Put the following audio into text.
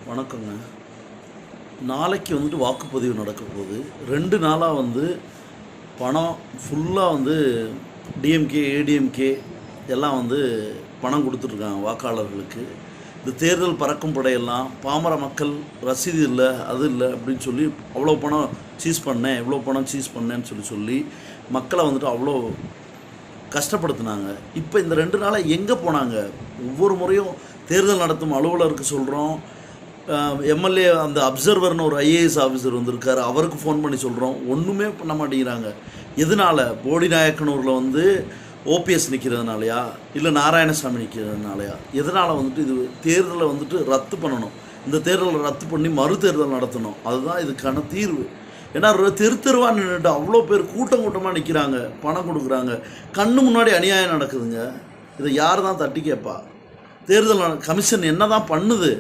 வணக்கங்க. நாளைக்கு வந்துட்டு வாக்குப்பதிவு நடக்க போகுது. 2 நாளாக பணம் ஃபுல்லாக டிஎம்கே, ஏடிஎம்கே எல்லாம் பணம் கொடுத்துட்ருக்காங்க வாக்காளர்களுக்கு. இந்த தேர்தல் பறக்கும் படையெல்லாம் பாமர மக்கள் ரசீது இல்லை, அது இல்லை அப்படின்னு சொல்லி அவ்வளோ பணம் சீஸ் பண்ணேன், இவ்வளோ பணம் சீஸ் பண்ணேன்னு சொல்லி மக்களை அவ்வளோ கஷ்டப்படுத்தினாங்க. இப்போ இந்த 2 நாளாக எங்கே போனாங்க? ஒவ்வொரு முறையும் தேர்தல் நடத்தும் அலுவலருக்கு சொல்கிறோம், எம்எல்ஏ அந்த அப்சர்வர்னு ஒரு ஐஏஎஸ் ஆஃபீஸர் வந்திருக்காரு, அவருக்கு ஃபோன் பண்ணி சொல்கிறோம், ஒன்றுமே பண்ண மாட்டேங்கிறாங்க. எதனால்? போடி நாயக்கனூரில் ஓபிஎஸ் நிற்கிறதுனாலையா, இல்லை நாராயணசாமி நிற்கிறதுனாலையா? எதனால் இது தேர்தலை ரத்து பண்ணணும், இந்த தேர்தலை ரத்து பண்ணி மறு தேர்தல் நடத்தணும். அதுதான் இதுக்கான தீர்வு. ஏன்னா தெருவாக நின்றுட்டு அவ்வளோ பேர் கூட்டமாக நிற்கிறாங்க, பணம் கொடுக்குறாங்க, கண்ணு முன்னாடி அநியாயம் நடக்குதுங்க. இதை யார் தான் தட்டி கேட்பா? தேர்தல் கமிஷன் என்ன தான் பண்ணுது?